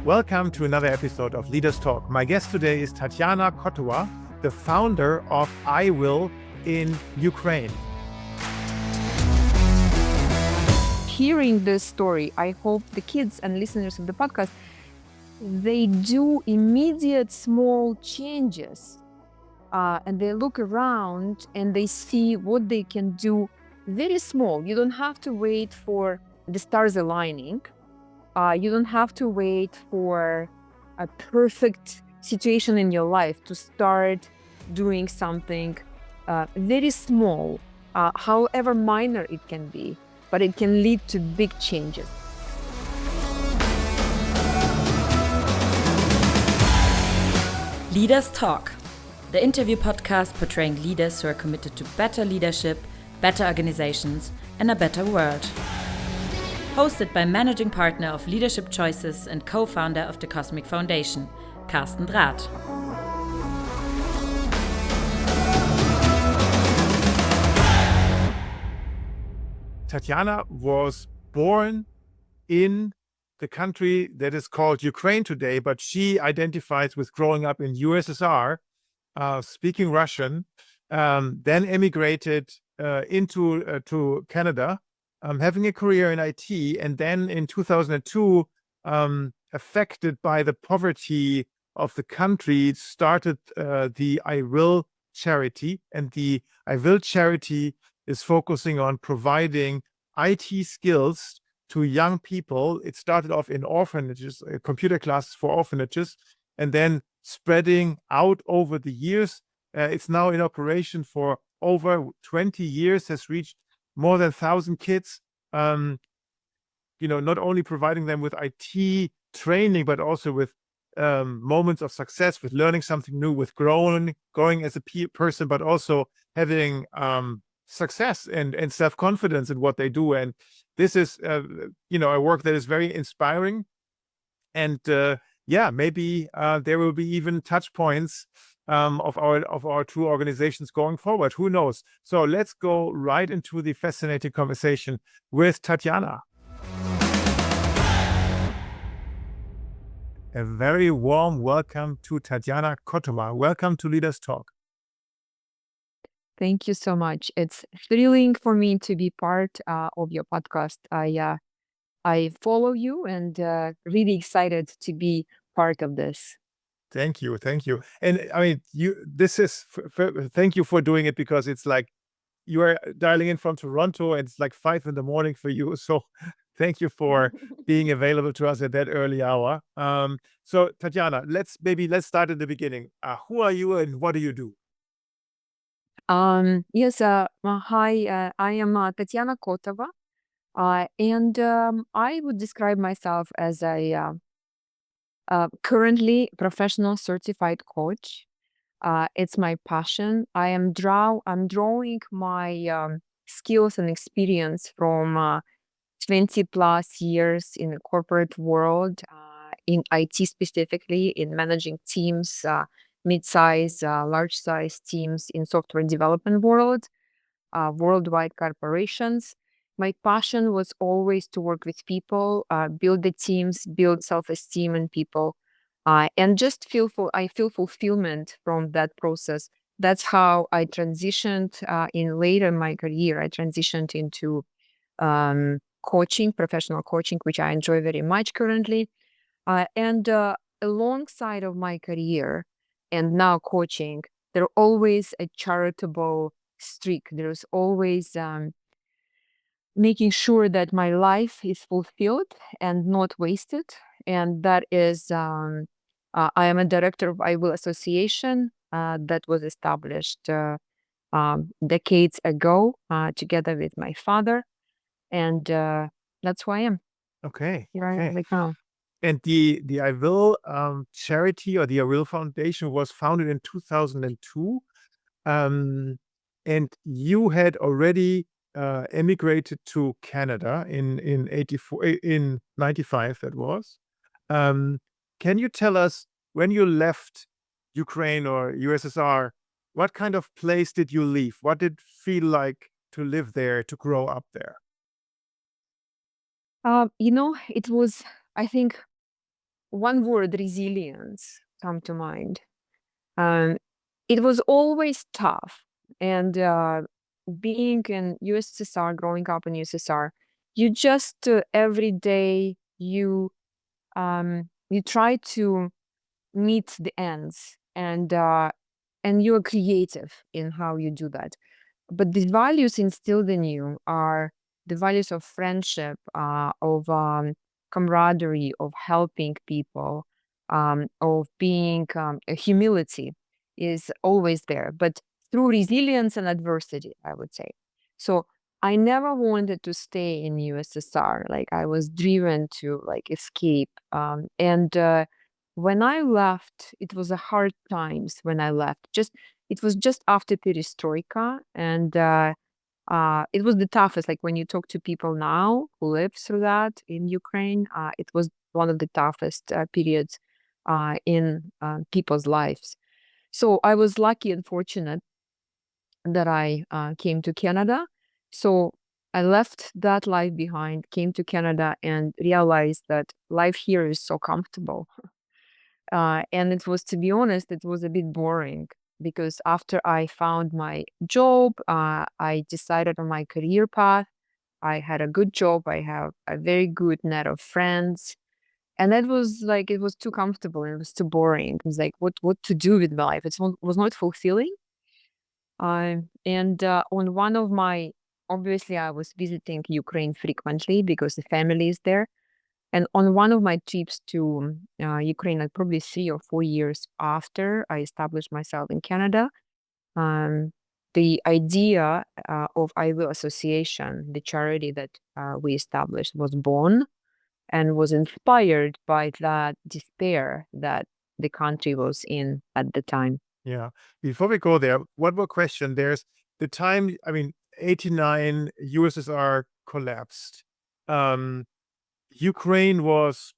Welcome to another episode of Leaders Talk. My guest today is Tatiana Kotova, the founder of I Will in Ukraine. Hearing this story, I hope the kids and listeners of the podcast, they do immediate small changes and they look around and they see what they can do very small. You don't have to wait for the stars aligning. You don't have to wait for a perfect situation in your life to start doing something very small, however minor it can be, but it can lead to big changes. Leaders Talk, the interview podcast portraying leaders who are committed to better leadership, better organizations, and a better world. Hosted by managing partner of Leadership Choices and co-founder of the Cosmic Foundation, Karsten. Tatiana was born in the country that is called Ukraine today, but she identifies with growing up in USSR, speaking Russian, then emigrated to Canada, having a career in IT, and then in 2002, affected by the poverty of the country, started the I Will charity. And the I Will charity is focusing on providing IT skills to young people. It started off in orphanages, computer classes for orphanages, and then spreading out over the years. It's now in operation for over 20 years, has reached more than 1,000 kids, not only providing them with IT training, but also with moments of success, with learning something new, with growing as a person, but also having success and self-confidence in what they do. And this is, a work that is very inspiring. And maybe there will be even touch points of our two organizations going forward. Who knows? So let's go right into the fascinating conversation with Tatiana. A very warm welcome to Tatiana Kotova. Welcome to Leaders Talk. Thank you so much. It's thrilling for me to be part of your podcast. I follow you and really excited to be part of this. Thank you. And I mean, thank you for doing it, because it's like you are dialing in from Toronto and it's like 5 a.m. for you. So thank you for being available to us at that early hour. So Tatiana, let's start at the beginning. Who are you and what do you do? Yes, hi, I am Tatiana Kotova, and I would describe myself as a currently professional certified coach. It's my passion. I'm drawing my skills and experience from 20 plus years in the corporate world, in IT specifically, in managing teams, mid-size, large-size teams in software development world, worldwide corporations. My passion was always to work with people, build the teams, build self-esteem in people, and just I feel fulfillment from that process. That's how I transitioned in later in my career. I transitioned into coaching, professional coaching, which I enjoy very much currently. And alongside of my career and now coaching, there's always a charitable streak. There's always making sure that my life is fulfilled and not wasted. And that is, I am a director of I Will Association that was established decades ago together with my father. And that's who I am. Okay. Here I am right now. And the I Will charity, or the I Will Foundation, was founded in 2002. And you had already emigrated to Canada in 95, that was. Can you tell us, when you left Ukraine or USSR, what kind of place did you leave? What did it feel like to live there, to grow up there? It was, I think, one word, resilience, come to mind. It was always tough. And being in USSR, growing up in USSR, you just every day you try to meet the ends, and you are creative in how you do that. But the values instilled in you are the values of friendship, of camaraderie, of helping people, of being humility is always there, but through resilience and adversity, I would say. So I never wanted to stay in USSR. Like I was driven to like escape. And when I left, it was a hard times when I left. It was just after Perestroika, and it was the toughest. Like when you talk to people now who live through that in Ukraine, it was one of the toughest periods in people's lives. So I was lucky and fortunate that I came to Canada. So I left that life behind, came to Canada, and realized that life here is so comfortable. And it was, to be honest, it was a bit boring because after I found my job, I decided on my career path. I had a good job. I have a very good net of friends. And that was like, it was too comfortable and it was too boring. It was like, what to do with my life? It was not fulfilling. And on one of my, obviously, I was visiting Ukraine frequently because the family is there. And on one of my trips to Ukraine, like probably 3 or 4 years after I established myself in Canada, um, the idea of I Will Association, the charity that we established, was born and was inspired by that despair that the country was in at the time. Yeah. Before we go there, one more question. There's the time, I mean, 89, USSR collapsed. Ukraine was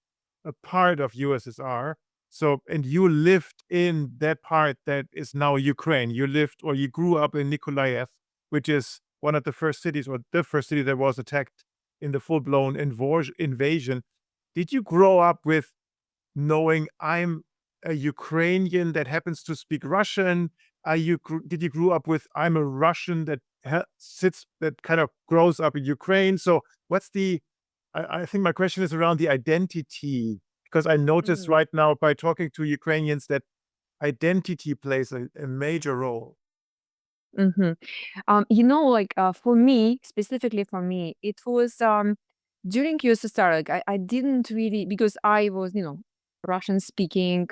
a part of USSR. So, and you lived in that part that is now Ukraine. You lived or you grew up in Nikolaev, which is one of the first cities or the first city that was attacked in the full-blown invasion. Did you grow up with knowing I'm a Ukrainian that happens to speak Russian? Did you grow up with I'm a Russian that that kind of grows up in Ukraine? So what's I think my question is around the identity, because I noticed right now by talking to Ukrainians that identity plays a major role. Mm-hmm. Like for me, specifically for me, it was during USSR. Like I didn't really, because I was, Russian speaking,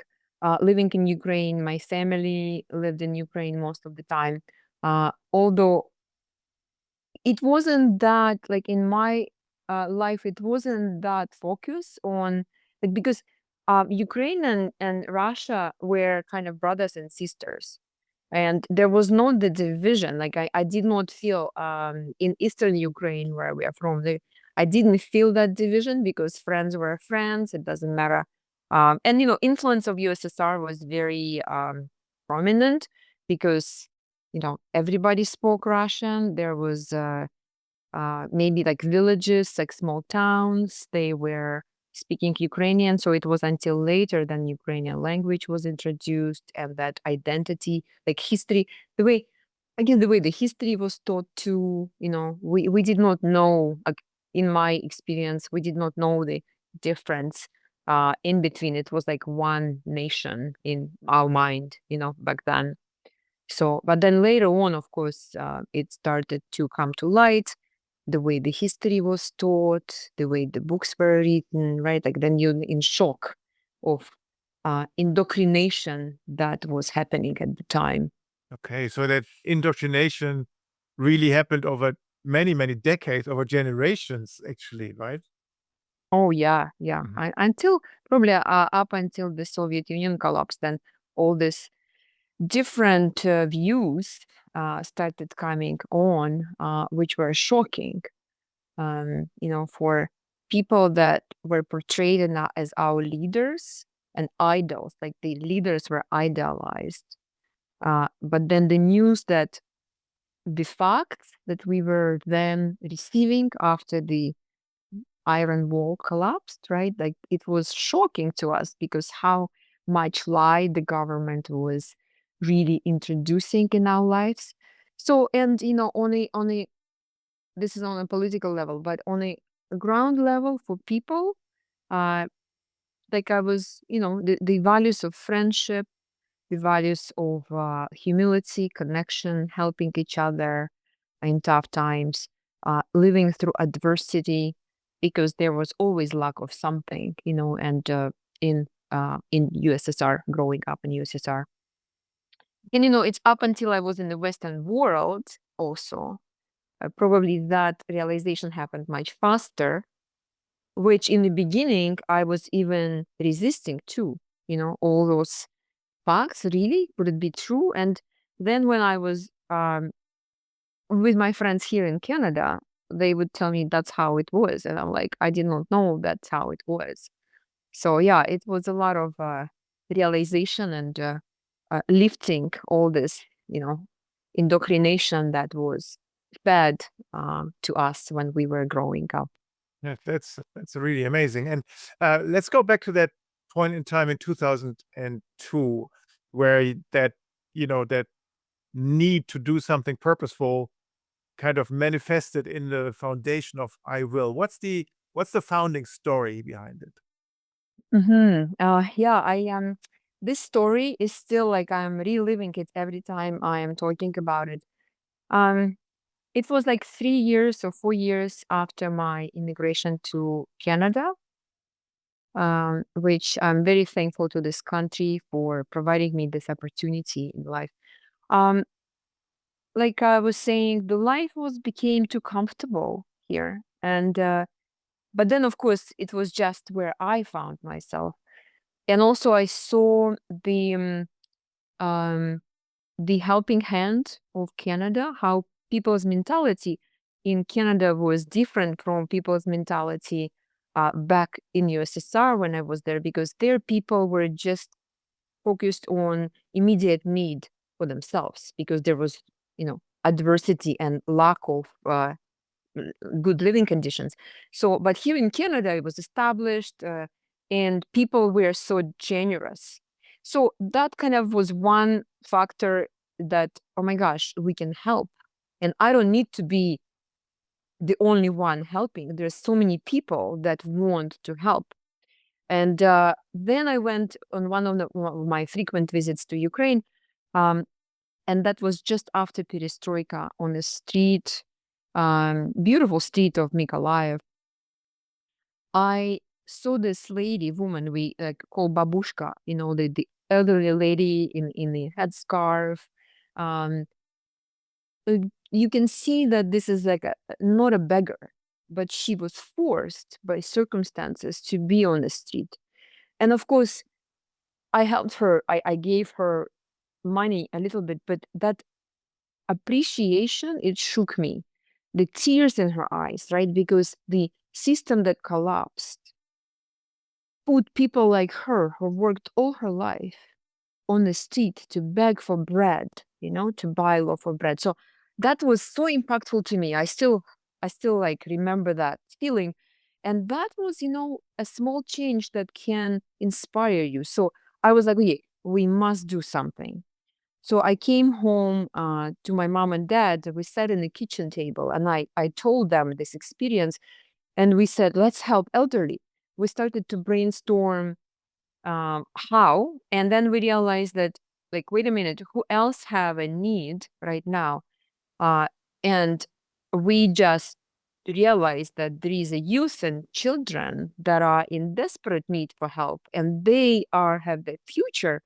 living in Ukraine. My family lived in Ukraine most of the time. Although it wasn't that, like in my life, it wasn't that focus on, like, because Ukraine and Russia were kind of brothers and sisters. And there was not the division. Like I did not feel in Eastern Ukraine, where we are from, I didn't feel that division because friends were friends. It doesn't matter. And influence of USSR was very prominent because everybody spoke Russian. There was maybe like villages, like small towns, they were speaking Ukrainian. So it was until later then Ukrainian language was introduced, and that identity, like history, the way the history was taught to, we did not know, like in my experience, we did not know the difference in between. It was like one nation in our mind, back then. So, but then later on, of course, it started to come to light, the way the history was taught, the way the books were written, right? Like then you're in shock of indoctrination that was happening at the time. Okay, so that indoctrination really happened over many, many decades, over generations, actually, right? Oh, yeah, yeah. Mhm. Until probably up until the Soviet Union collapsed, then all this different views started coming on, which were shocking, for people that were portrayed as our leaders and idols, like the leaders were idealized. But then the news that the facts that we were then receiving after the iron wall collapsed, right? Like it was shocking to us because how much lie the government was really introducing in our lives. So, and on a this is on a political level, but on a ground level for people, uh, like I was, the values of friendship, the values of humility, connection, helping each other in tough times, living through adversity, because there was always lack of something, and in USSR, growing up in USSR. And it's up until I was in the Western world also. Probably that realization happened much faster, which in the beginning I was even resisting too. All those facts, really, could it be true? And then when I was with my friends here in Canada, they would tell me that's how it was, and I'm like, I did not know that's how it was. So yeah, it was a lot of realization and lifting all this, indoctrination that was fed to us when we were growing up. Yeah, that's really amazing. And let's go back to that point in time in 2002, where that that need to do something purposeful kind of manifested in the foundation of I Will. What's the founding story behind it? Yeah, I am. This story is still like I'm reliving it every time I am talking about it. Um, it was like 3 years or 4 years after my immigration to Canada, which I'm very thankful to this country for providing me this opportunity in life. Um, like I was saying, the life was became too comfortable here, and but then of course it was just where I found myself, and also I saw um, the helping hand of Canada, how people's mentality in Canada was different from people's mentality back in USSR when I was there, because their people were just focused on immediate need for themselves because there was, adversity and lack of good living conditions. So, but here in Canada, it was established and people were so generous. So that kind of was one factor that, oh my gosh, we can help. And I don't need to be the only one helping. There's so many people that want to help. And then I went on one of my frequent visits to Ukraine. Um, and that was just after perestroika on the street, beautiful street of Mykolaiv. I saw this woman we call babushka, the elderly lady in the headscarf. Um, you can see that this is like not a beggar, but she was forced by circumstances to be on the street. And of course, I helped her. I gave her money a little bit, but that appreciation, it shook me. The tears in her eyes, right? Because the system that collapsed put people like her who worked all her life on the street to beg for bread, to buy a loaf of bread. So that was so impactful to me. I still like remember that feeling. And that was, a small change that can inspire you. So I was like, okay, we must do something. So I came home to my mom and dad. We sat in the kitchen table and I told them this experience, and we said, let's help elderly. We started to brainstorm how, and then we realized that, like, wait a minute, who else have a need right now? And we just realized that there is a youth and children that are in desperate need for help, and they have the future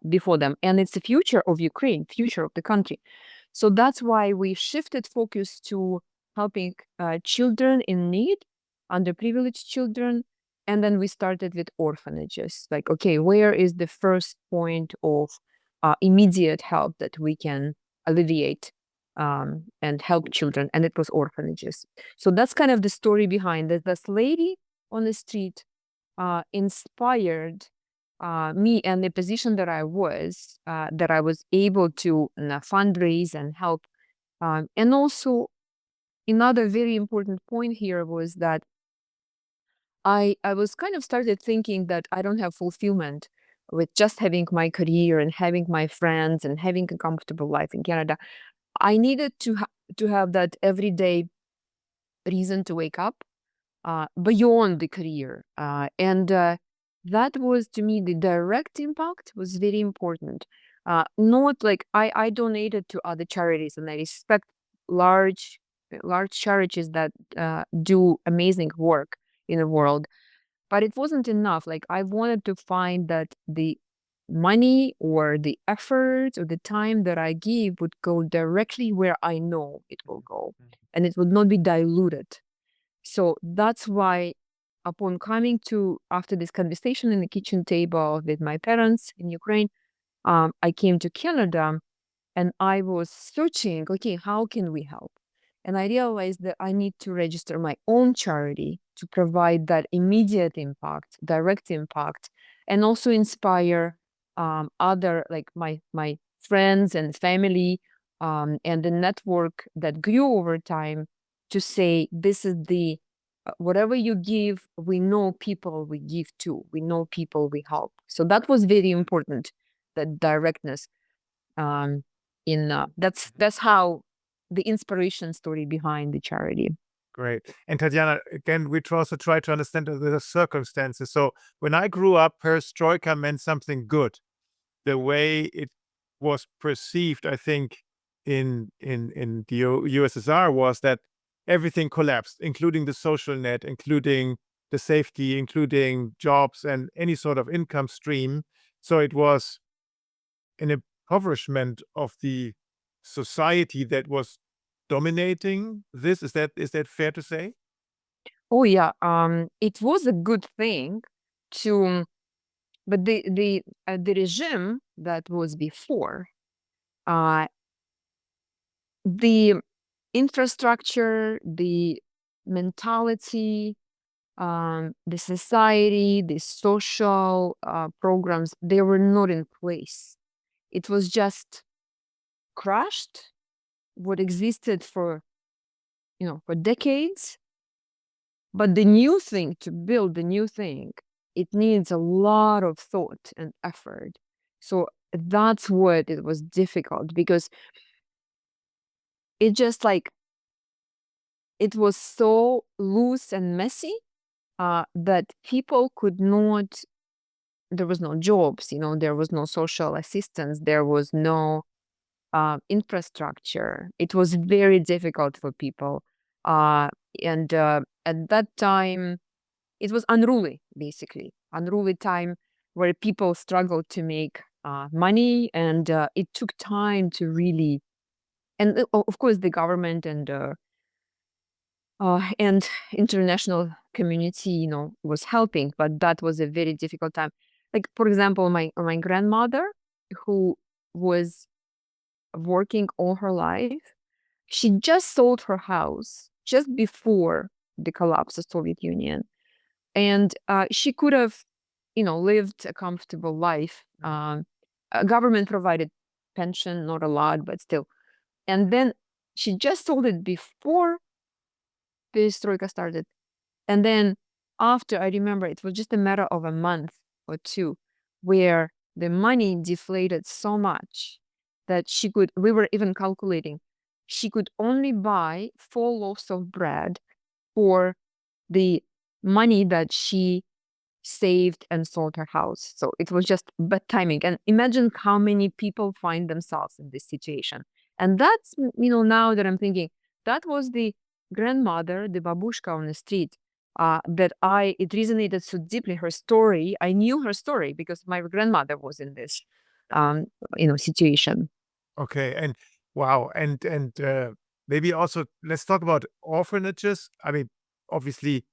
before them, and it's the future of Ukraine, future of the country. So that's why we shifted focus to helping children in need, underprivileged children, and then we started with orphanages. Like, okay, where is the first point of immediate help that we can alleviate and help children? And it was orphanages. So that's kind of the story behind it. This lady on the street inspired me, and the position that I was able to fundraise and help. And also, another very important point here was that I was kind of started thinking that I don't have fulfillment with just having my career and having my friends and having a comfortable life in Canada. I needed to have that everyday reason to wake up beyond the career. And that was, to me, the direct impact was very important. Not like I donated to other charities, and I respect large charities that do amazing work in the world. But it wasn't enough. Like, I wanted to find that the money or the effort or the time that I give would go directly where I know it will go, and it would not be diluted. So that's why, upon coming to, after this conversation in the kitchen table with my parents in Ukraine, I came to Canada, and I was searching, okay, how can we help? And I realized that I need to register my own charity to provide that immediate impact, direct impact, and also inspire other, like my friends and family, and the network that grew over time, to say, this is the whatever you give, we know people we give to, we know people we help. So that was very important, that directness. In That's how the inspiration story behind the charity. Great. And Tatiana, again, we also try to understand the circumstances. So when I grew up, perestroika meant something good. The way it was perceived, I think, in the USSR was that everything collapsed, including the social net, including the safety, including jobs and any sort of income stream. So it was an impoverishment of the society that was dominating this. Is that fair to say? Oh yeah, it was a good thing to, but the regime that was before, uh, the infrastructure, the mentality, the society, the social programs, they were not in place. It was just crushed. What existed for decades. But the new thing, to build the new thing, it needs a lot of thought and effort. So that's what it was difficult, because it just like, it was so loose and messy, that people could not, there was no jobs, there was no social assistance, there was no infrastructure. It was very difficult for people. And at that time, it was unruly, basically. Unruly time where people struggled to make money, and it took time to really, and of course, the government and international community, was helping, but that was a very difficult time. Like, for example, my grandmother, who was working all her life, she just sold her house just before the collapse of Soviet Union, and she could have, lived a comfortable life. Government provided pension, not a lot, but still. And then she just sold it before perestroika started. And then after, I remember it was just a matter of a month or two, where the money deflated so much that we were even calculating, she could only buy 4 loaves of bread for the money that she saved and sold her house. So it was just bad timing. And imagine how many people find themselves in this situation. And that's, now that I'm thinking, that was the grandmother, the babushka on the street, that it resonated so deeply. Her story, I knew her story because my grandmother was in this, situation. Okay, and wow, and maybe also let's talk about orphanages. I mean, obviously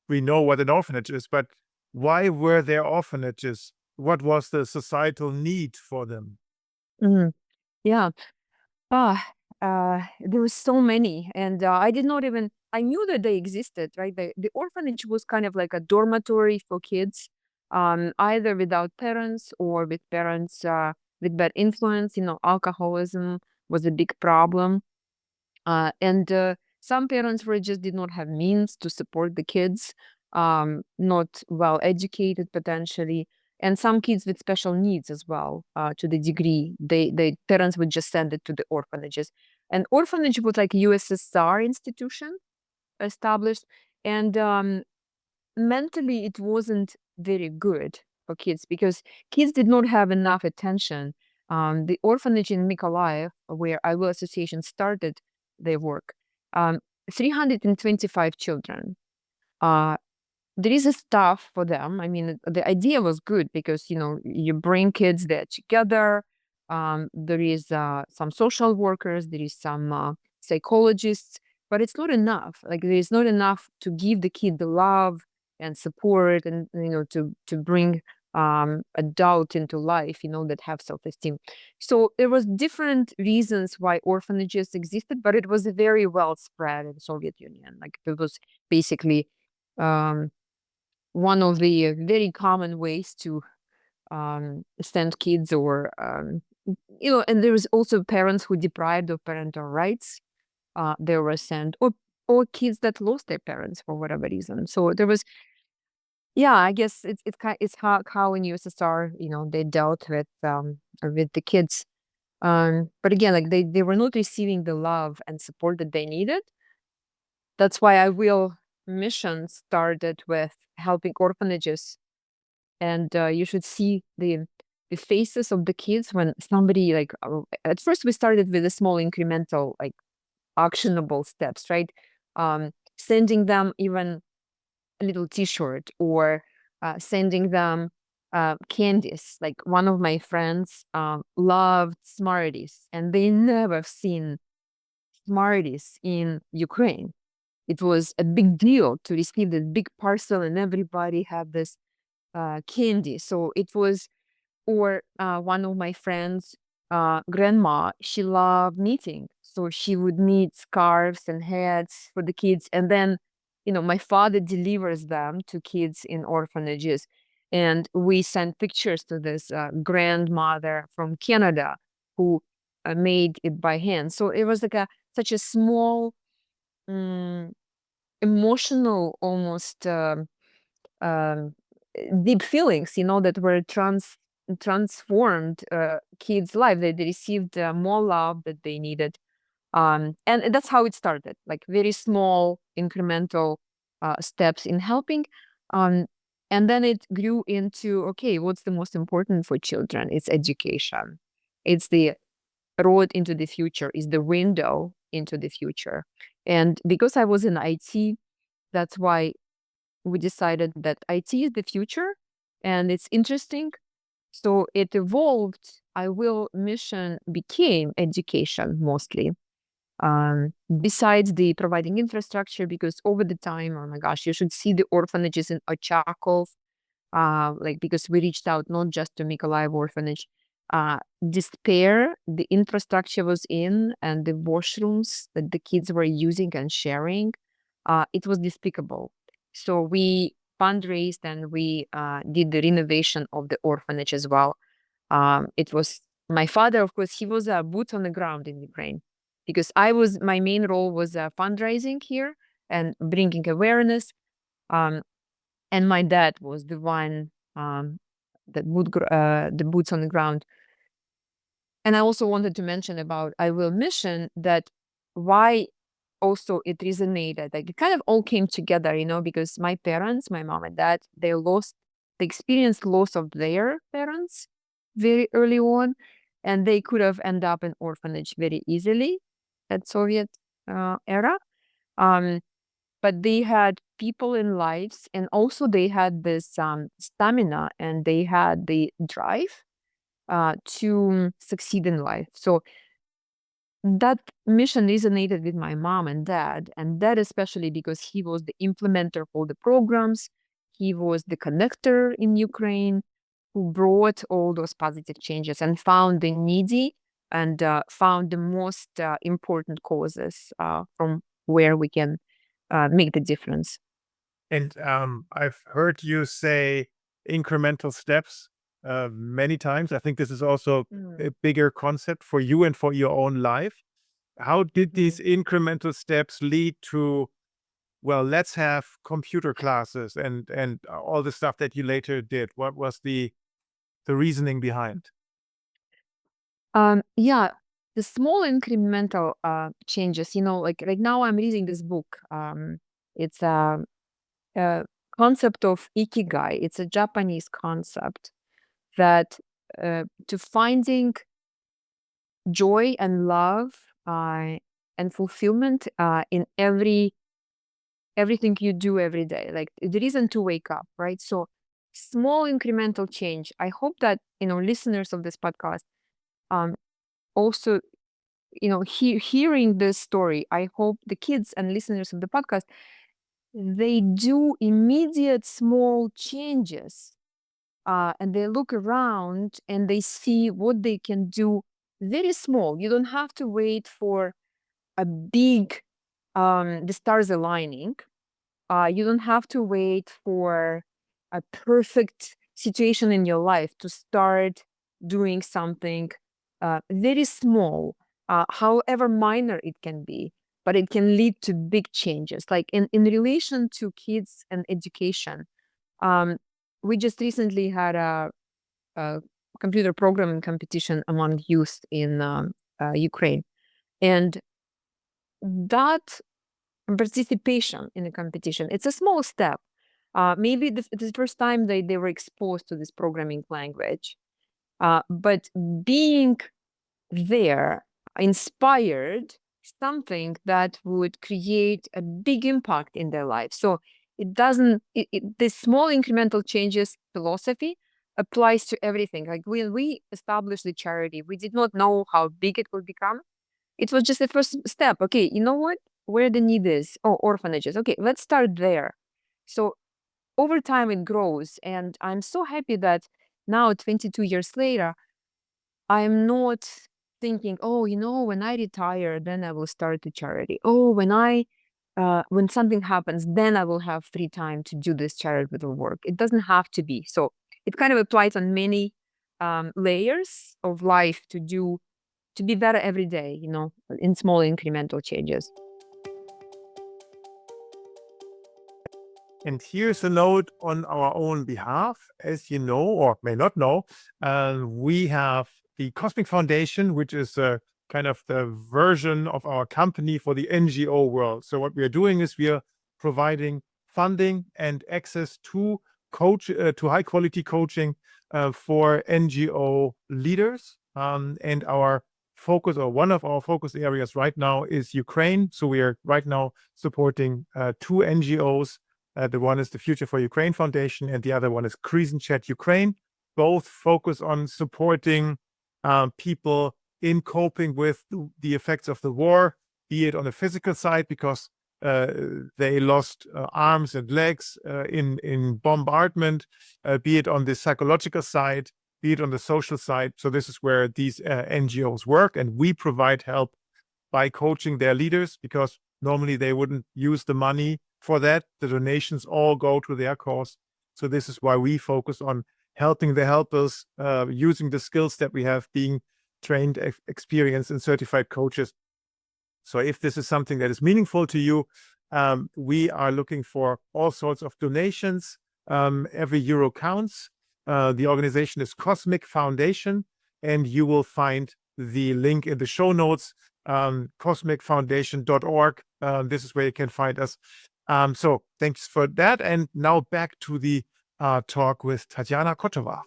we know what an orphanage is, but why were there orphanages? What was the societal need for them? Mhm. Yeah. Ah, there were so many, and I did not even. I knew that they existed, right? The orphanage was kind of like a dormitory for kids, either without parents or with parents with bad influence. Alcoholism was a big problem, and some parents were just did not have means to support the kids. not well educated potentially, and some kids with special needs as well, to the degree the parents would just send it to the orphanages. And orphanage was like USSR institution established, and mentally it wasn't very good for kids because kids did not have enough attention. The orphanage in Mykolaiv, where I Will Association started their work, 325 children. There is a staff for them. I mean, the idea was good because, you bring kids there together. There is some social workers, there is some psychologists, but it's not enough. Like, there is not enough to give the kid the love and support and, to bring adult into life, that have self-esteem. So there was different reasons why orphanages existed, but it was very well spread in the Soviet Union. Like, it was basically one of the very common ways to send kids, or and there was also parents who deprived of parental rights. They were sent, or kids that lost their parents for whatever reason. So there was, I guess it's how in USSR, they dealt with the kids. But again, like they were not receiving the love and support that they needed. That's why I Will mission started with helping orphanages. And you should see the faces of the kids when somebody, like, at first we started with a small incremental, like, actionable steps, right? Sending them even a little t-shirt, or sending them candies. Like, one of my friends loved Smarties, and they never seen Smarties in Ukraine. It was a big deal to receive this big parcel, and everybody had this candy. So it was, or one of my friends' grandma, she loved knitting. So she would knit scarves and hats for the kids. And then, my father delivers them to kids in orphanages. And we sent pictures to this grandmother from Canada who made it by hand. So it was like such a small, emotional, almost um, deep feelings, that were transformed kids' life. They received more love that they needed. And that's how it started, like very small incremental steps in helping. And then it grew into, okay, what's the most important for children? It's education. It's the road into the future, is the window into the future. And because I was in IT, that's why we decided that IT is the future and it's interesting. So it evolved. I Will mission became education mostly. Besides the providing infrastructure, because over the time, oh my gosh, you should see the orphanages in Ochakov, because we reached out not just to Mykolaiv orphanage. Despair, the infrastructure was in, and the washrooms that the kids were using and sharing, it was despicable. So we fundraised, and we did the renovation of the orphanage as well. It was my father, of course, he was a boots on the ground in Ukraine, because my main role was fundraising here and bringing awareness. And my dad was the one that the boots on the ground. And I also wanted to mention about I Will mission, that why also it resonated. Like, it kind of all came together, because my parents, my mom and dad, they experienced loss of their parents very early on, and they could have ended up in orphanage very easily at Soviet era. But they had people in lives, and also they had this stamina, and they had the drive to succeed in life. So that mission resonated with my mom and dad, and that especially because he was the implementer for the programs. He was the connector in Ukraine who brought all those positive changes and found the needy, and found the most important causes from where we can make the difference. And I've heard you say incremental steps many times. I think this is also a bigger concept for you and for your own life. How did these incremental steps lead to well, let's have computer classes and all the stuff that you later did? What was the reasoning behind? Yeah, the small incremental changes, like right now I'm reading this book. It's a concept of ikigai. It's a Japanese concept that to finding joy and love and fulfillment in everything you do every day, like the reason to wake up, right? So small incremental change. I hope that listeners of this podcast also hearing this story, I hope the kids and listeners of the podcast, they do immediate small changes and they look around and they see what they can do very small. You don't have to wait for a big the stars aligning. You don't have to wait for a perfect situation in your life to start doing something very small, however minor it can be, but it can lead to big changes. Like in relation to kids and education, we just recently had a computer programming competition among youth in Ukraine. And that participation in the competition, it's a small step. Maybe this is the first time they were exposed to this programming language. But being there inspired something that would create a big impact in their life. So it doesn't, this small incremental changes philosophy applies to everything. Like when we established the charity, we did not know how big it would become. It was just the first step. Okay, you know what? Where the need is? Oh, orphanages. Okay, let's start there. So over time it grows. And I'm so happy that now, 22 years later, I'm not thinking, oh, when I retire, then I will start the charity. Oh, when something happens, then I will have free time to do this charitable work. It doesn't have to be. So it kind of applies on many layers of life to be better every day, in small incremental changes. And here's a note on our own behalf. As you know, or may not know, we have the Cosmic Foundation, which is kind of the version of our company for the NGO world. So what we are doing is we are providing funding and access to high quality coaching for NGO leaders. And our focus, or one of our focus areas right now, is Ukraine. So we are right now supporting two NGOs. The one is the Future for Ukraine Foundation, and the other one is Chat Ukraine. Both focus on supporting people in coping with the effects of the war, be it on the physical side, because they lost arms and legs in bombardment, be it on the psychological side, be it on the social side. So this is where these NGOs work, and we provide help by coaching their leaders, because normally they wouldn't use the money for that. The donations all go to their cause. So this is why we focus on helping the helpers, using the skills that we have, being trained, experienced, and certified coaches. So if this is something that is meaningful to you, we are looking for all sorts of donations. Every euro counts. The organization is Cosmic Foundation, and you will find the link in the show notes, cosmicfoundation.org. This is where you can find us. So thanks for that. And now back to the talk with Tatiana Kotova.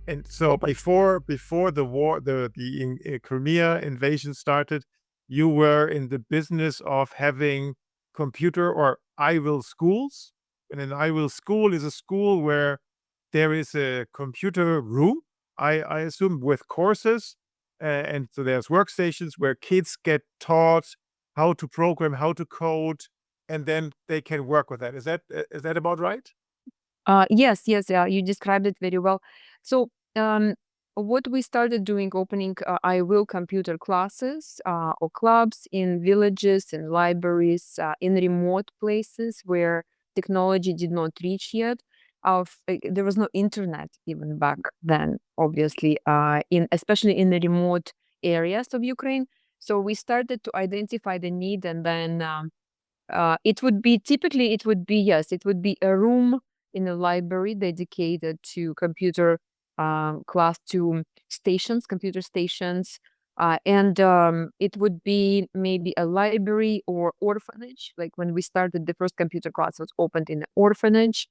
And so before the war, the Crimea invasion started, you were in the business of having computer or I will schools. And an I will school is a school where there is a computer room, I assume, with courses. And so there's workstations where kids get taught how to program, how to code, and then they can work with that. Is that about right? Yes, yeah, you described it very well. So, what we started doing, opening I will computer classes or clubs in villages, in libraries, in remote places where technology did not reach yet. There was no internet even back then. obviously, especially in the remote areas of Ukraine. So we started to identify the need, and then it would be a room in a library dedicated to computer computer stations, and it would be maybe a library or orphanage. Like when we started, the first computer class was opened in an orphanage,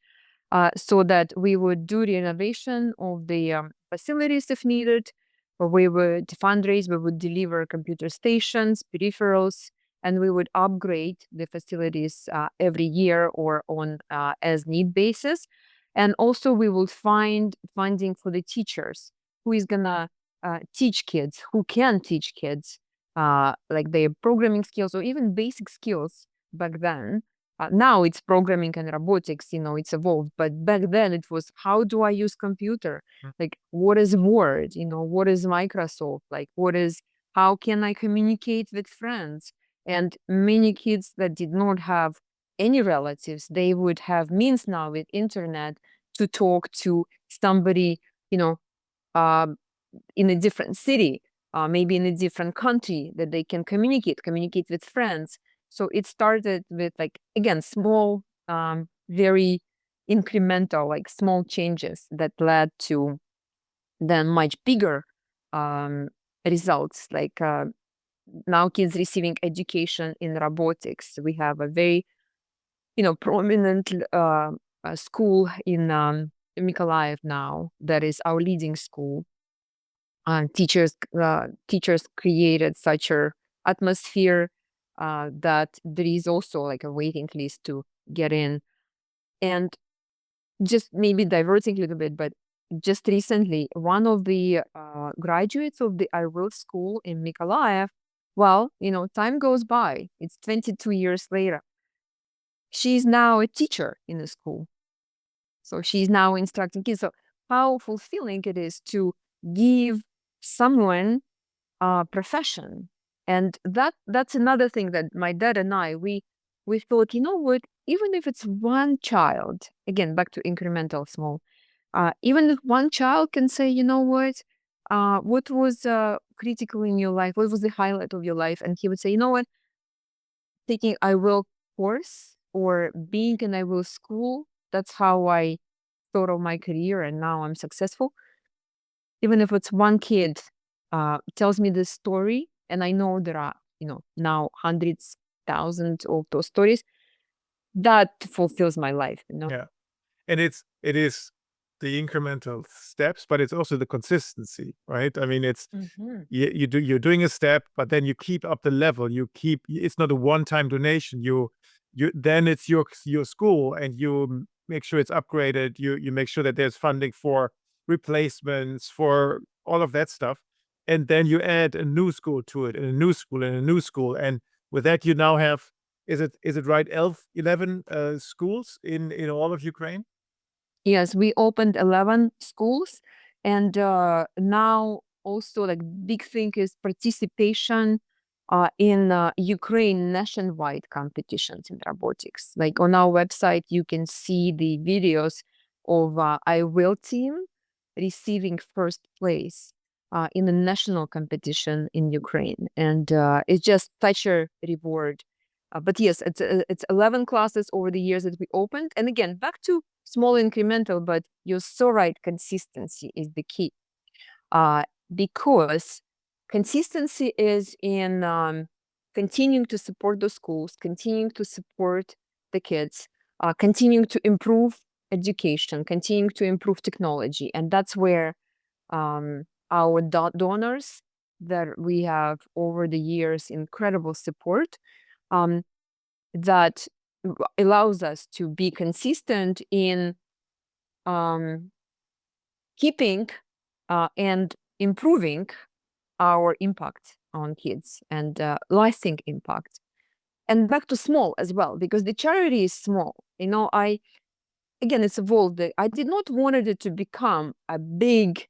so that we would do renovation of the facilities if needed. Or we would fundraise, we would deliver computer stations, peripherals, and we would upgrade the facilities every year or on as need basis. And also we will find funding for the teachers who is gonna teach kids, who can teach kids like their programming skills or even basic skills back then. Now it's programming and robotics, it's evolved. But back then it was, how do I use computer? Like, what is Word? What is Microsoft? Like, how can I communicate with friends? And many kids that did not have any relatives, they would have means now with internet to talk to somebody, um, in a different city, maybe in a different country, that they can communicate with friends. So it started with, like, again, small, very incremental, like small changes that led to then much bigger results. Like now kids receiving education in robotics. We have a very, prominent school in Mykolaiv now that is our leading school. Teachers created such a atmosphere that there is also like a waiting list to get in. And just maybe diverting a little bit, but just recently, one of the graduates of the I Will school in Mykolaiv, well, time goes by. It's 22 years later. She's now a teacher in the school. So she's now instructing kids. So how fulfilling it is to give someone a profession. And that's another thing that my dad and I, we thought, what, even if it's one child, again, back to incremental small, even if one child can say, what was critical in your life? What was the highlight of your life? And he would say, what, taking I Will course or being in I Will school, that's how I thought of my career, and now I'm successful. Even if it's one kid tells me this story, and I know there are, now hundreds, thousands of those stories, that fulfills my life. Yeah. And it is the incremental steps, but it's also the consistency, right? I mean, it's you're doing a step, but then you keep up the level. It's not a one-time donation. Then it's your school, and you make sure it's upgraded. You make sure that there's funding for replacements, for all of that stuff. And then you add a new school to it, and a new school, and a new school. And with that, you now have, is it right, 11 schools in all of Ukraine? Yes, we opened 11 schools, and now also, like, big thing is participation in Ukraine nationwide competitions in robotics. Like on our website, you can see the videos of I Will team receiving first place in the national competition in Ukraine, and it's just such a reward. But yes, it's 11 classes over the years that we opened, and again, back to small incremental, but you're so right, consistency is the key. Because consistency is in continuing to support the schools, continuing to support the kids, continuing to improve education, continuing to improve technology. And that's where our donors that we have over the years, incredible support, that allows us to be consistent in keeping and improving our impact on kids and lasting impact. And back to small as well, because the charity is small. Again, it's evolved. I did not want it to become a big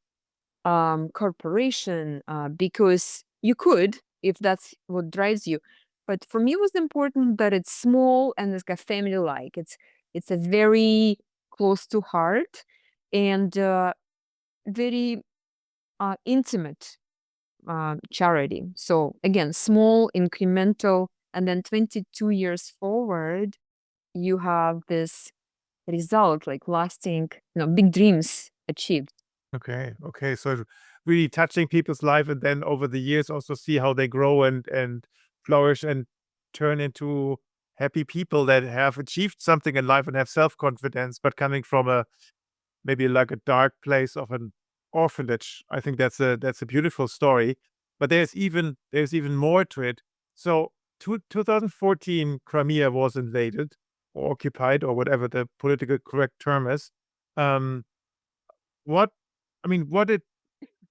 corporation because you could, if that's what drives you. But for me, it was important that it's small and it's a family-like. It's a very close to heart and very intimate charity. So again, small, incremental, and then 22 years forward, you have this result, like lasting, big dreams achieved. Okay. Okay. So really touching people's life, and then over the years also see how they grow and flourish and turn into happy people that have achieved something in life and have self-confidence, but coming from a maybe like a dark place of an orphanage. I think that's a beautiful story. But there's even more to it. So 2014, Crimea was invaded or occupied or whatever the political correct term is. Um, what what did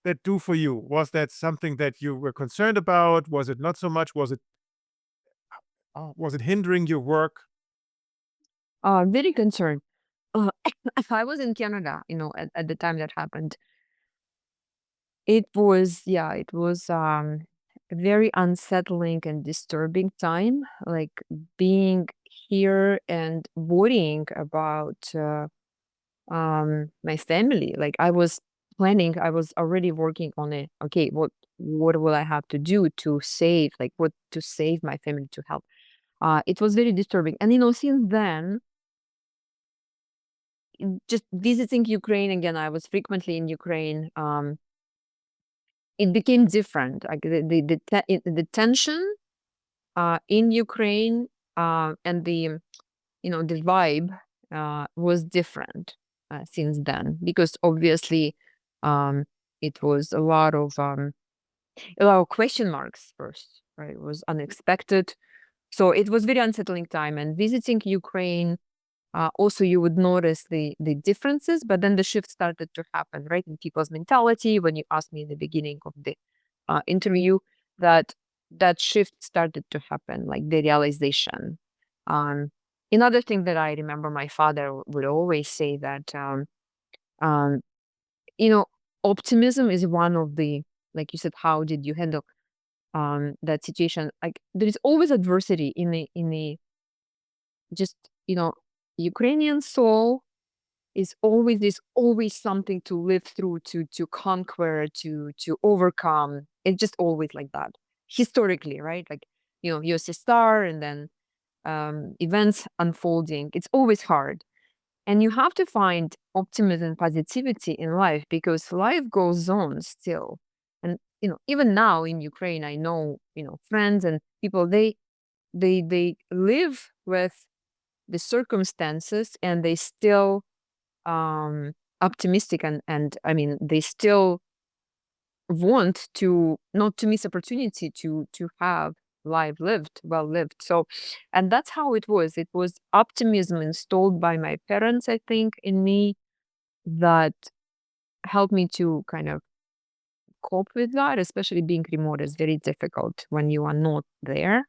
that do for you? Was that something that you were concerned about? Was it not so much? Was it hindering your work? Very concerned. If I was in Canada, at the time that happened, it was, yeah, it was a very unsettling and disturbing time. Like being here and worrying about my family. Like I was planning, I was already working on it. Okay, what will I have to do to save, like what to save my family, to help? It was very disturbing. And since then, just visiting Ukraine again, I was frequently in Ukraine. It became different. Like the tension in Ukraine and the vibe was different since then, because obviously um, it was a lot of question marks first, right? It was unexpected, so it was very unsettling time. And visiting Ukraine, also you would notice the differences, but then the shift started to happen, right, in people's mentality. When you asked me in the beginning of the interview, that that shift started to happen, like the realization. Um, Another thing that I remember, my father would always say that um, you know, optimism is one of the, like you said, how did you handle that situation? Like there is always adversity in the just Ukrainian soul is always, there's always something to live through, to conquer, to overcome. It's just always like that historically, right? Like USSR, and then events unfolding. It's always hard, and you have to find optimism and positivity in life, because life goes on still. And even now in Ukraine, I know friends and people, they live with the circumstances, and they still optimistic, and I mean they still want to not to miss opportunity to have life lived, well lived. So, and that's how it was. It was optimism installed by my parents, I think, in me, that helped me to kind of cope with that. Especially being remote is very difficult when you are not there.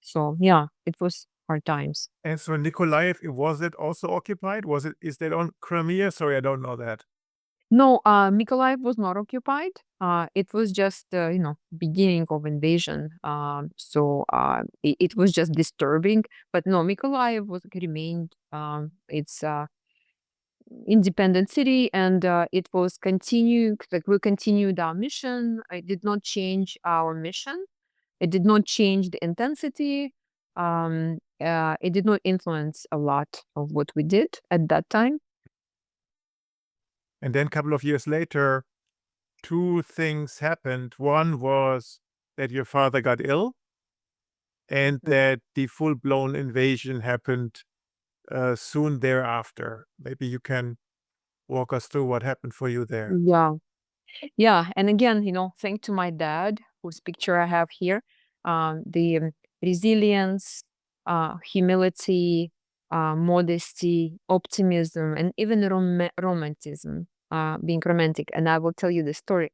So yeah, it was hard times. And so Nikolaev, was it also occupied? Is that on Crimea? Sorry, I don't know that. No, Mykolaiv was not occupied. It was just, beginning of invasion. It was just disturbing. But no, Mykolaiv was remained. It's independent city, and it was continuing. Like we continued our mission. It did not change our mission. It did not change the intensity. It did not influence a lot of what we did at that time. And then a couple of years later, two things happened. One was that your father got ill, and that the full-blown invasion happened soon thereafter. Maybe you can walk us through what happened for you there. Yeah. Yeah, and again, thanks to my dad, whose picture I have here, the resilience, humility, modesty, optimism, and even romanticism, being romantic. And I will tell you the story.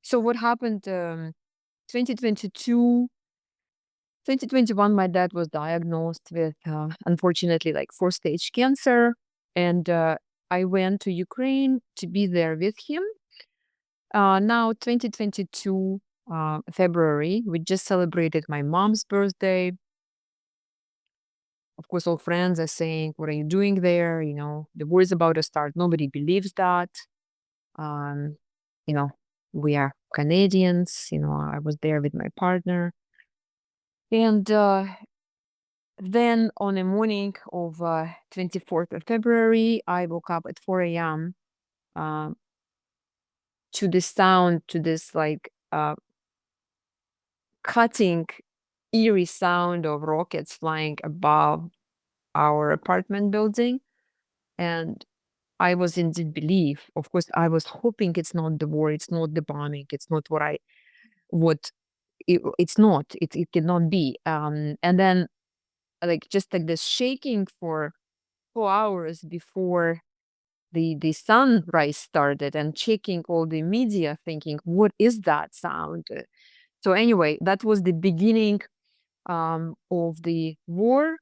So what happened? 2022, 2021, my dad was diagnosed with, unfortunately, like 4-stage cancer, and I went to Ukraine to be there with him. Now, 2022, February, we just celebrated my mom's birthday. Of course, all friends are saying, "What are you doing there?" The war is about to start. Nobody believes that. Um, you know, We are Canadians, I was there with my partner. And then on the morning of 24th of February, I woke up at 4 a.m. To the sound, to this like cutting, eerie sound of rockets flying above our apartment building. And I was in disbelief. Of course, I was hoping it's not the war, it's not the bombing, it's not it's not, it cannot be. And then just like this shaking for 4 hours before the sunrise started, and checking all the media thinking, what is that sound? So anyway, that was the beginning of the war.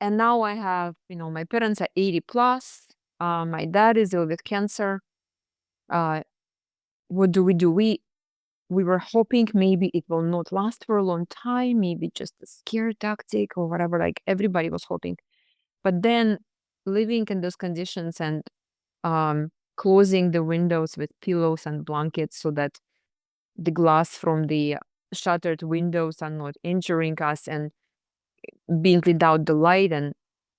And now I have, my parents are 80 plus. My dad is ill with cancer. What do? We were hoping maybe it will not last for a long time, maybe just a scare tactic or whatever, like everybody was hoping. But then living in those conditions and closing the windows with pillows and blankets so that the glass from the shuttered windows are not injuring us, and being without the light, and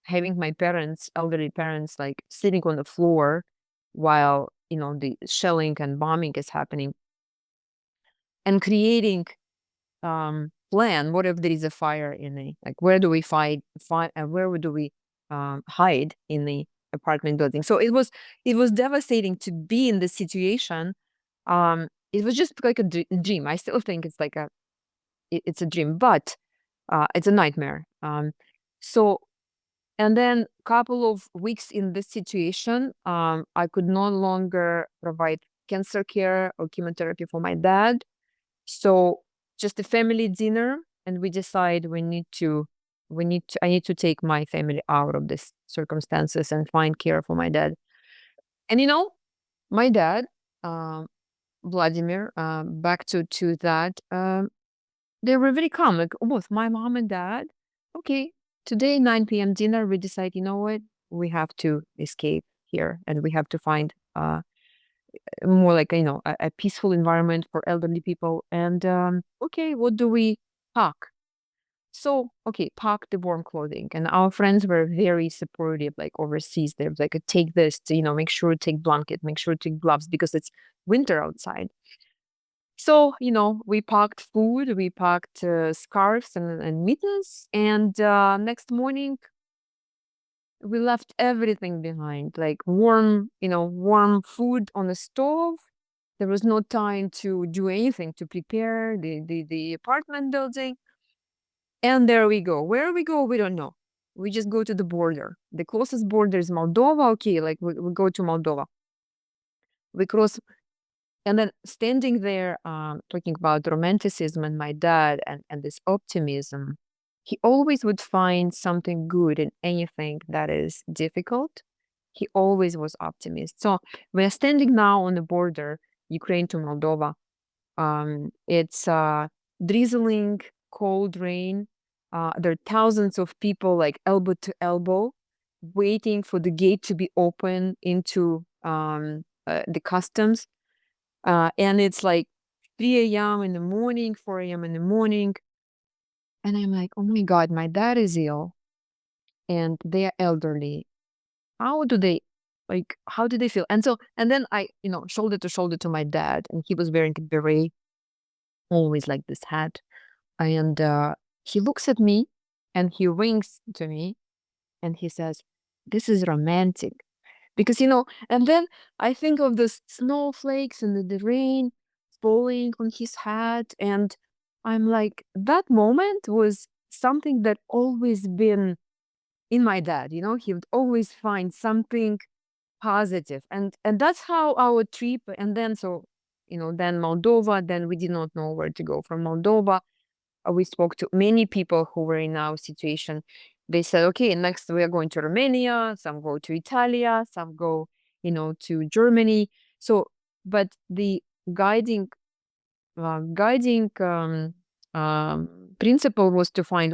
having my parents, elderly parents, like sitting on the floor while, the shelling and bombing is happening, and creating plan. What if there is a fire in the, like, where do we where do we hide in the apartment building? So it was devastating to be in this situation. It was just like a dream. I still think it's like it's a dream, but it's a nightmare. So, and then couple of weeks in this situation, I could no longer provide cancer care or chemotherapy for my dad. So just a family dinner, and we decide I need to take my family out of this circumstances and find care for my dad. And my dad, Vladimir, back to that, they were very calm, like both my mom and dad. Okay, today 9 p.m. dinner, we decide, what, we have to escape here, and we have to find more like a peaceful environment for elderly people. And okay, what do we pack? So okay, pack the warm clothing, and our friends were very supportive, like overseas. They're like, take this, make sure to take blanket, make sure to take gloves because it's winter outside. So we packed food, we packed scarves and mittens, and next morning we left everything behind, like warm food on the stove. There was no time to do anything to prepare the apartment building. And there we go. Where we go, we don't know. We just go to the border. The closest border is Moldova. Okay, like we go to Moldova. We cross, and then standing there, talking about romanticism and my dad and this optimism, he always would find something good in anything that is difficult. He always was optimist. So we're standing now on the border, Ukraine to Moldova. It's drizzling, cold rain. There are thousands of people, like elbow to elbow, waiting for the gate to be open into the customs. And it's like 3 a.m. in the morning, 4 a.m. in the morning. And I'm like, oh my God, my dad is ill and they are elderly. How do they feel? And then I, shoulder to shoulder to my dad, and he was wearing a beret, always like this hat. And he looks at me and he winks to me and he says, this is romantic. Because, and then I think of the snowflakes and the rain falling on his hat. And I'm like, that moment was something that always been in my dad. He would always find something positive. And that's how our trip, and then then Moldova, then we did not know where to go from Moldova. We spoke to many people who were in our situation. They said, okay, next we are going to Romania, some go to Italia, some go, to Germany. So, but the guiding principle was to find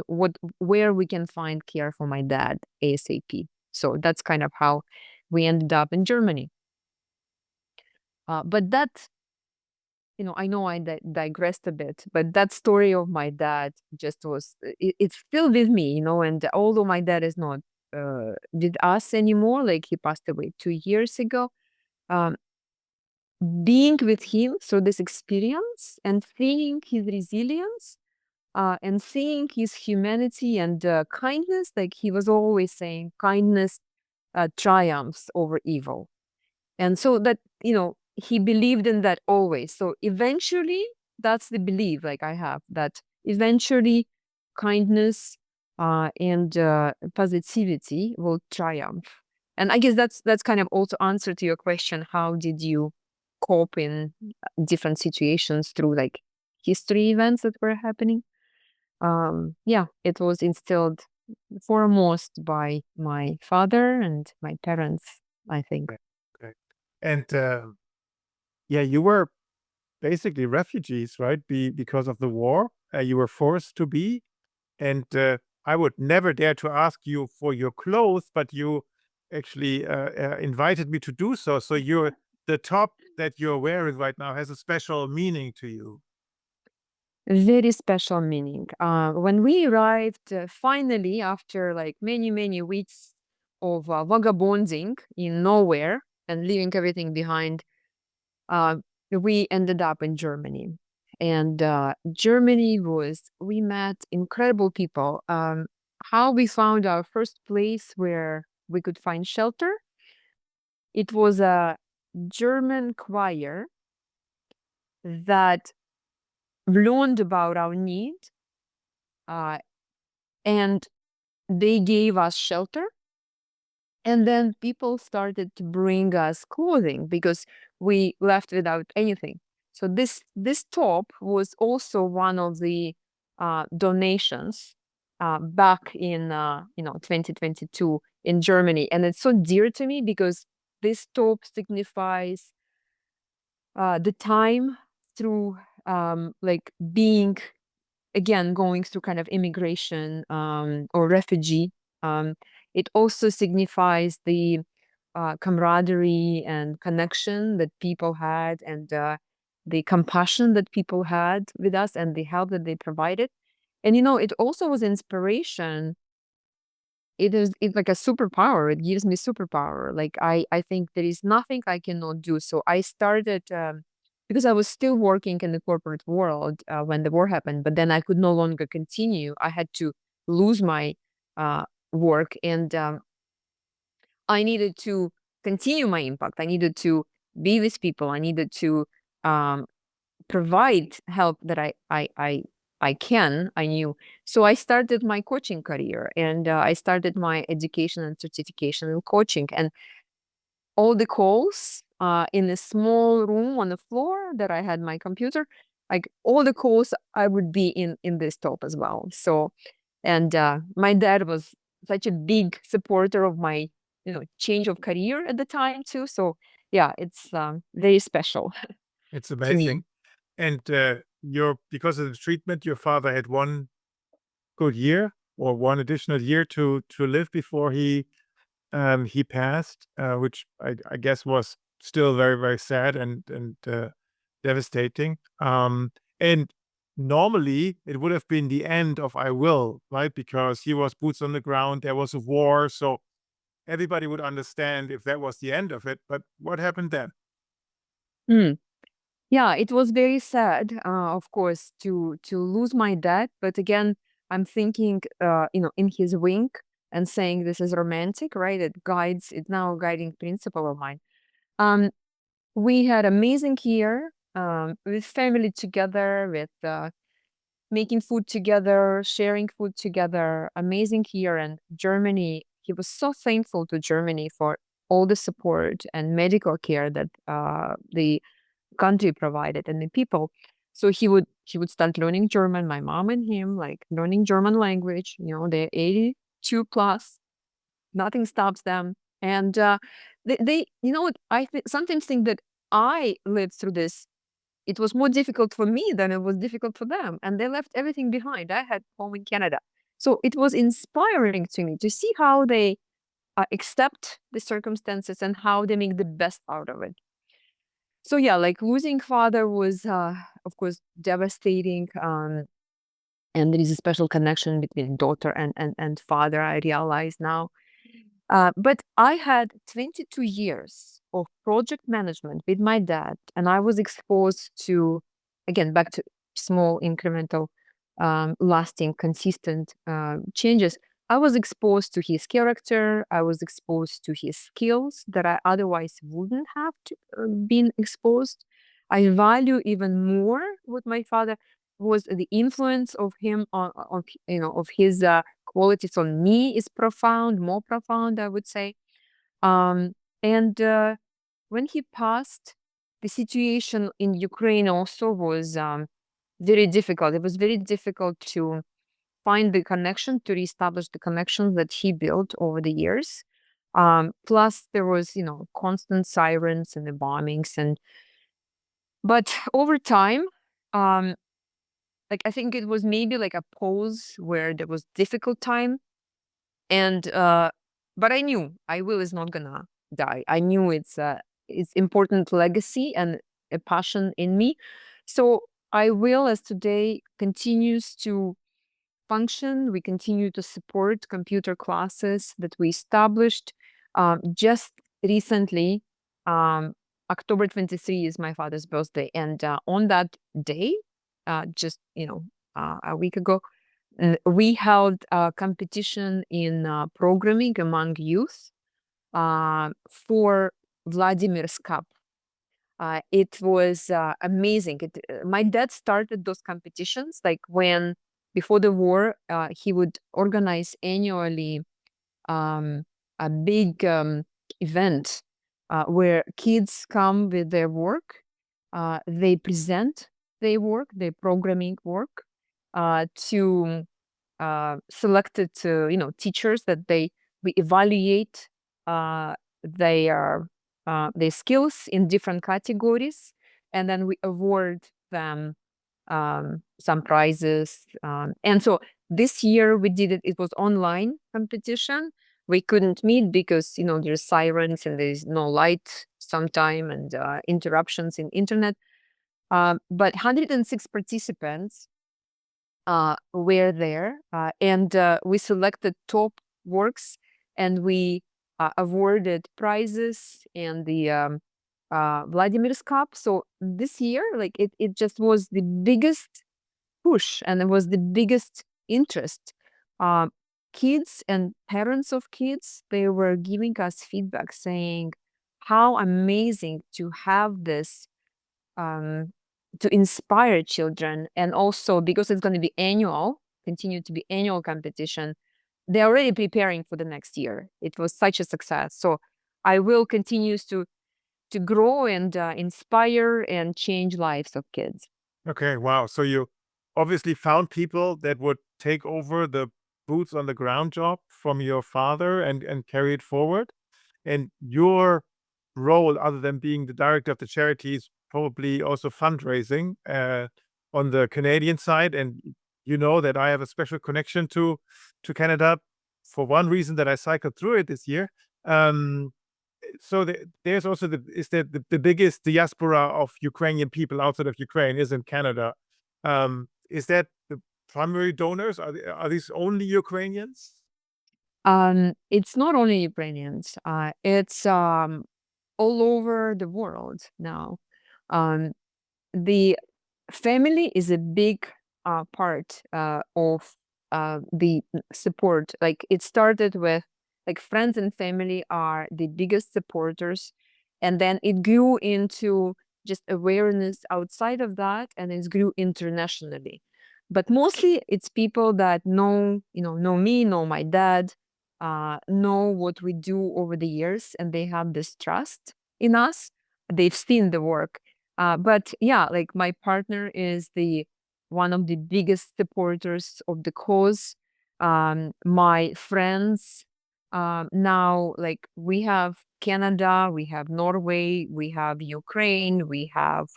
where we can find care for my dad ASAP. So that's kind of how we ended up in Germany. But that I know I digressed a bit, but that story of my dad just it's still with me, and although my dad is not with us anymore, like he passed away 2 years ago, um, being with him through this experience and seeing his resilience and seeing his humanity and kindness, like he was always saying, kindness triumphs over evil. And so that, he believed in that always. So eventually, that's the belief like I have, that eventually kindness and positivity will triumph. And I guess that's kind of also answer to your question, how did you cope in different situations through like history events that were happening? Yeah, it was instilled foremost by my father and my parents, I think. Okay. And yeah, you were basically refugees, right? Because of the war, you were forced to be. And I would never dare to ask you for your clothes, but you actually invited me to do so. So the top that you're wearing right now has a special meaning to you. Very special meaning. When we arrived, finally, after like many, many weeks of vagabonding in nowhere and leaving everything behind, uh, we ended up in Germany. And Germany we met incredible people. How we found our first place where we could find shelter, it was a German choir that learned about our need, uh, and they gave us shelter. And then people started to bring us clothing because we left without anything. So this top was also one of the donations back in 2022 in Germany, and it's so dear to me because this top signifies the time through like being, again, going through kind of immigration or refugee. Um, it also signifies the camaraderie and connection that people had, and the compassion that people had with us, and the help that they provided. And it also was inspiration. It's like a superpower. It gives me superpower. Like I think there is nothing I cannot do. So I started because I was still working in the corporate world when the war happened, but then I could no longer continue. I had to lose my work, and I needed to continue my impact. I needed to be with people. I needed to um, provide help that I knew. So I started my coaching career, and I started my education and certification in coaching, and all the calls in a small room on the floor that I had my computer, like all the calls I would be in this top as well. So, and my dad was such a big supporter of my change of career at the time too. So yeah, it's very special It's to me. amazing. And because of the treatment, your father had one good year or one additional year to live before he passed, which I guess was still very, very sad and devastating. And normally it would have been the end of I Will, right? Because he was boots on the ground. There was a war, so everybody would understand if that was the end of it. But what happened then? Mm. Yeah, it was very sad, of course, to lose my dad. But again, I'm thinking, in his wink and saying this is romantic, right? It's now a guiding principle of mine. Um, we had amazing year with family together, with making food together, sharing food together. Amazing year, and Germany. He was so thankful to Germany for all the support and medical care that the country provided and the people. So he would start learning German. My mom and him like learning German language. They're 82 plus. Nothing stops them. And they what sometimes think that I lived through this. It was more difficult for me than it was difficult for them, and they left everything behind. I had home in Canada, so it was inspiring to me to see how they accept the circumstances and how they make the best out of it. So yeah, like losing father was, of course, devastating. And there is a special connection between daughter and father, I realize now. But I had 22 years of project management with my dad, and I was exposed to, again, back to small, incremental, lasting, consistent changes. I was exposed to his character. I was exposed to his skills that I otherwise wouldn't have been exposed. I value even more what my father was. The influence of him on of his qualities on me is profound, more profound, I would say. Um, and when he passed, the situation in Ukraine also was very difficult. It was very difficult to find the connection, to reestablish the connections that he built over the years. Plus, there was, constant sirens and the bombings, but over time, um, like I think it was maybe like a pause where there was difficult time, and but I knew I will is not gonna die. I knew it's important legacy and a passion in me. So I will, as today continues to function, we continue to support computer classes that we established. Just recently, um, October 23 is my father's birthday, and on that day, just a week ago, we held a competition in programming among youth for Vladimir's Cup. It was amazing. My dad started those competitions like when before the war, he would organize annually um, a big event where kids come with their work. They present their work, their programming work, to selected teachers that we evaluate uh, their their skills in different categories, and then we award them some prizes. And so this year we did it. It was online competition. We couldn't meet because there's sirens and there's no light sometime and interruptions in internet. But 106 participants were there, and we selected top works, and we awarded prizes and the Vladimir's Cup. So this year, like it just was the biggest push, and it was the biggest interest. Um, Kids and parents of kids, they were giving us feedback saying how amazing to have this um, to inspire children, and also because it's going to be continue to be annual competition, they're already preparing for the next year. It was such a success. So I will continue to grow and inspire and change lives of kids. Okay, wow. So you obviously found people that would take over the boots on the ground job from your father and carry it forward. And your role, other than being the director of the charity, is probably also fundraising on the Canadian side. And you know that I have a special connection to Canada for one reason, that I cycled through it this year. Um, so there's also the biggest diaspora of Ukrainian people outside of Ukraine is in Canada. Is that the primary donors? Are these only Ukrainians? It's not only Ukrainians. It's all over the world now. Um, the family is a big part of the support. Like it started with like friends and family are the biggest supporters, and then it grew into just awareness outside of that, and it grew internationally. But mostly it's people that know me, know my dad, know what we do over the years, and they have this trust in us. They've seen the work. But yeah, like my partner is the one of the biggest supporters of the cause. My friends, now, like we have Canada, we have Norway, we have Ukraine, we have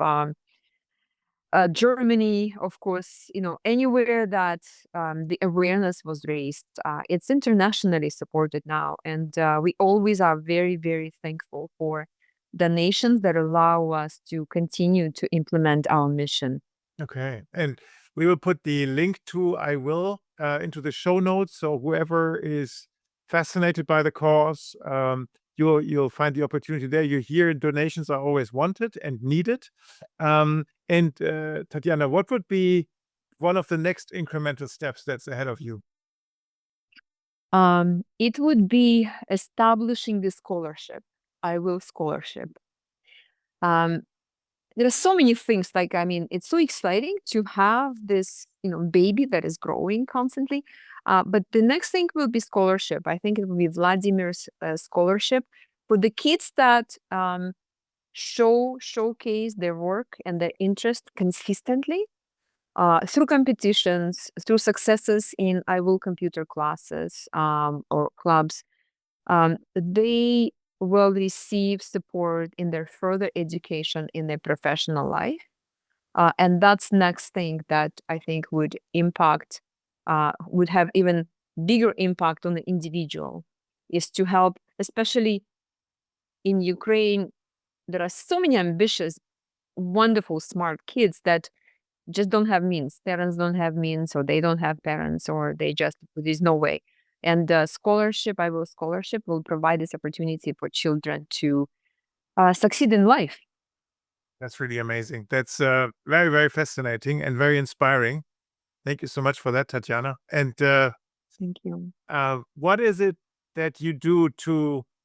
Germany, of course, anywhere that the awareness was raised, it's internationally supported now. And we always are very, very thankful for donations that allow us to continue to implement our mission. Okay. And we will put the link to I Will into the show notes. So whoever is fascinated by the cause, you'll find the opportunity there. You hear donations are always wanted and needed. And Tatiana, what would be one of the next incremental steps that's ahead of you? It would be establishing the scholarship, I Will scholarship. There are so many things, like, I mean, it's so exciting to have this, baby that is growing constantly. But the next thing will be scholarship. I think it will be Vladimir's scholarship for the kids that showcase their work and their interest consistently through competitions, through successes in I Will computer classes or clubs. They will receive support in their further education in their professional life. And that's next thing that I think would have even bigger impact on the individual, is to help, especially in Ukraine. There are so many ambitious, wonderful, smart kids that just don't have means. Parents don't have means, or they don't have parents, or there's no way. And scholarship, I Will scholarship, will provide this opportunity for children to succeed in life. That's really amazing. That's very, very fascinating and very inspiring. Thank you so much for that, Tatiana. And Thank you. what is it that you do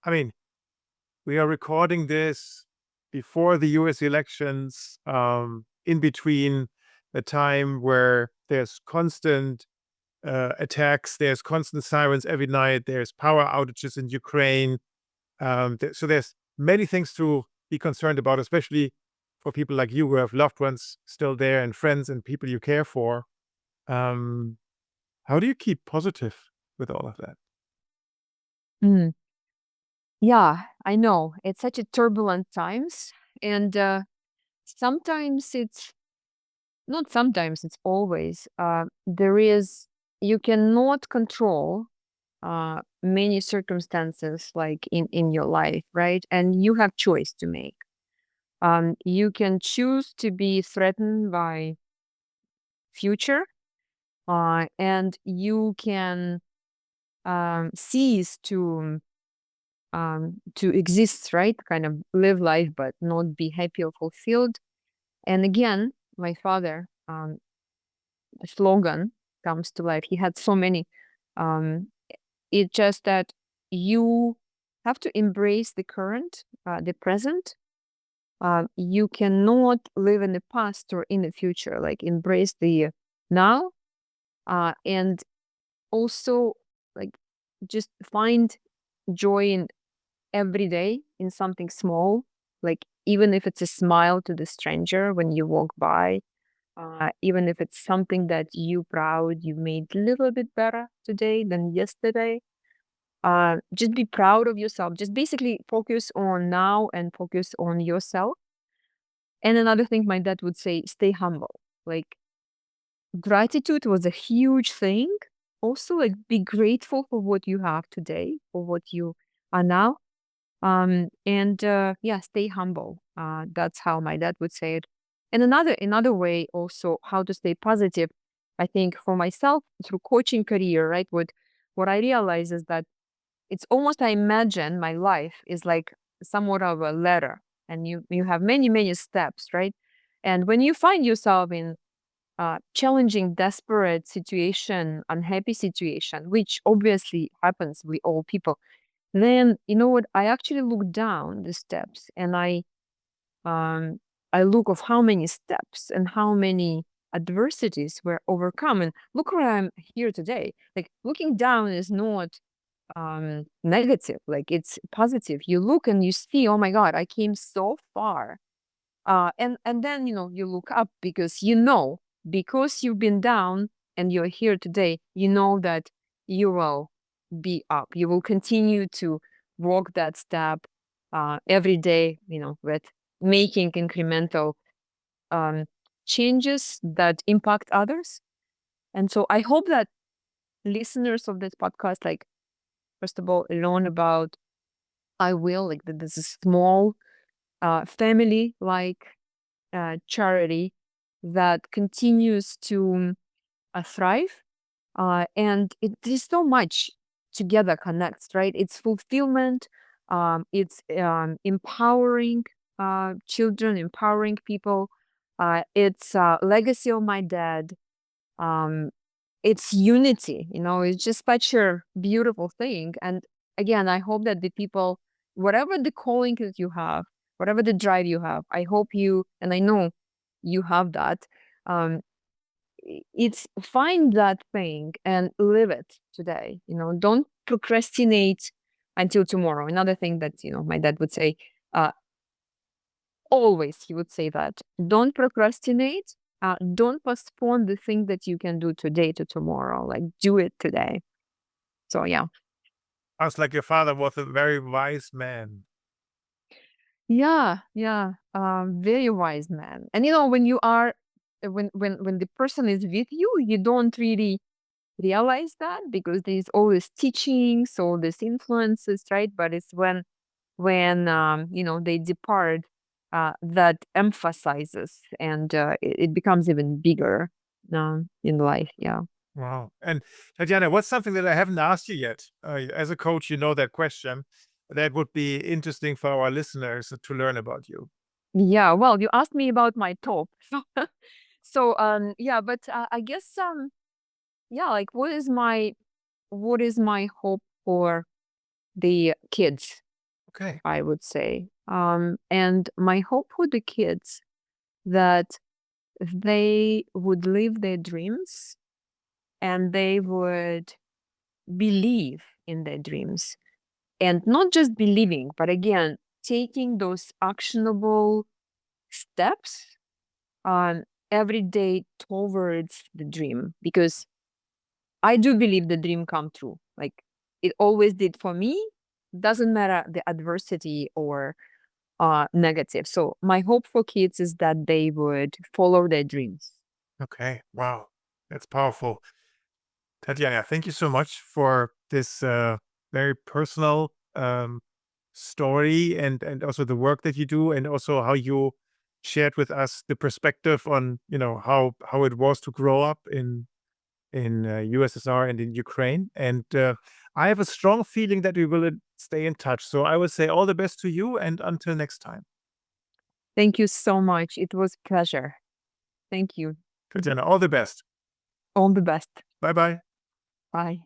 I mean, we are recording this before the US elections, in between the time where there's constant attacks, there's constant sirens every night, there's power outages in Ukraine. So there's many things to be concerned about, especially for people like you who have loved ones still there and friends and people you care for. How do you keep positive with all of that? Mm. Yeah, I know. It's such a turbulent times. And sometimes it's not sometimes, it's always. You cannot control many circumstances like in your life, right? And you have choice to make. You can choose to be threatened by future, and you can cease to exist, right? Kind of live life, but not be happy or fulfilled. And again, my father, the slogan comes to life. He had so many. It's just that you have to embrace the current, the present. You cannot live in the past or in the future. Like, embrace the now, and also, like, just find joy in every day, in something small, like even if it's a smile to the stranger when you walk by, even if it's something that you proud you made a little bit better today than yesterday. Just be proud of yourself. Just basically focus on now and focus on yourself. And another thing my dad would say, stay humble. Like, gratitude was a huge thing. Also, like, be grateful for what you have today, for what you are now. Yeah, stay humble. That's how my dad would say it. And another way also how to stay positive, I think, for myself through coaching career, right? What I realize is that it's almost, I imagine my life is like somewhat of a ladder, and you have many steps, right? And when you find yourself in challenging, desperate situation, unhappy situation, which obviously happens with all people, then you know what? I actually look down the steps, and I look of how many steps and how many adversities were overcome, and look where I'm here today. Like, looking down is not negative, like, it's positive. You look and you see, oh my God, I came so far. And then you look up, because because you've been down and you're here today, you know that you will be up. You will continue to walk that step every day, with making incremental changes that impact others. And so I hope that listeners of this podcast, like, first of all, learn about I Will, like, that this is small family-like charity that continues to thrive. And there's so much together connects, right? It's fulfillment, it's empowering children, empowering people. It's legacy of my dad. It's unity, it's just such a beautiful thing. And again, I hope that the people, whatever the calling that you have, whatever the drive you have, I hope you, and I know you have that, it's find that thing and live it today. Don't procrastinate until tomorrow. Another thing that my dad would say, always he would say that don't procrastinate, don't postpone the thing that you can do today to tomorrow, like do it today. So yeah. Sounds like your father was a very wise man. Yeah, very wise man. And when you are when the person is with you, you don't really realize that because there's always teachings, all these influences, right? But it's when they depart, that emphasizes, and it becomes even bigger in life. Yeah. Wow. And Tatiana, what's something that I haven't asked you yet? As a coach, you know that question. That would be interesting for our listeners to learn about you. Yeah, well, you asked me about my top. So yeah, but I guess yeah, like what is my hope for the kids, Okay. I would say. And my hope for the kids that they would live their dreams and they would believe in their dreams, and not just believing, but again, taking those actionable steps every day towards the dream, because I do believe the dream come true. Like it always did for me. Doesn't matter the adversity or negative. So my hope for kids is that they would follow their dreams. Okay. Wow. That's powerful. Tatiana, thank you so much for this very personal story and also the work that you do, and also how you shared with us the perspective on how it was to grow up in USSR and in Ukraine. And I have a strong feeling that we will stay in touch. So I would say all the best to you, and until next time. Thank you so much. It was a pleasure. Thank you. Tatiana, all the best. All the best. Bye-bye. Bye.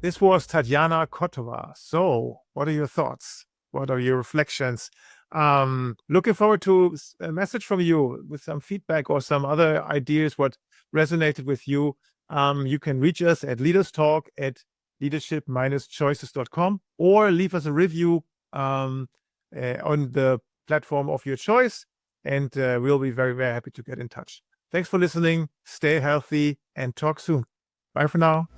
This was Tatiana Kotova. So what are your thoughts? What are your reflections? Looking forward to a message from you with some feedback or some other ideas, what resonated with you. You can reach us at leaderstalk@leadership-choices.com, or leave us a review on the platform of your choice, and we'll be very, very happy to get in touch. Thanks for listening. Stay healthy and talk soon. Bye for now.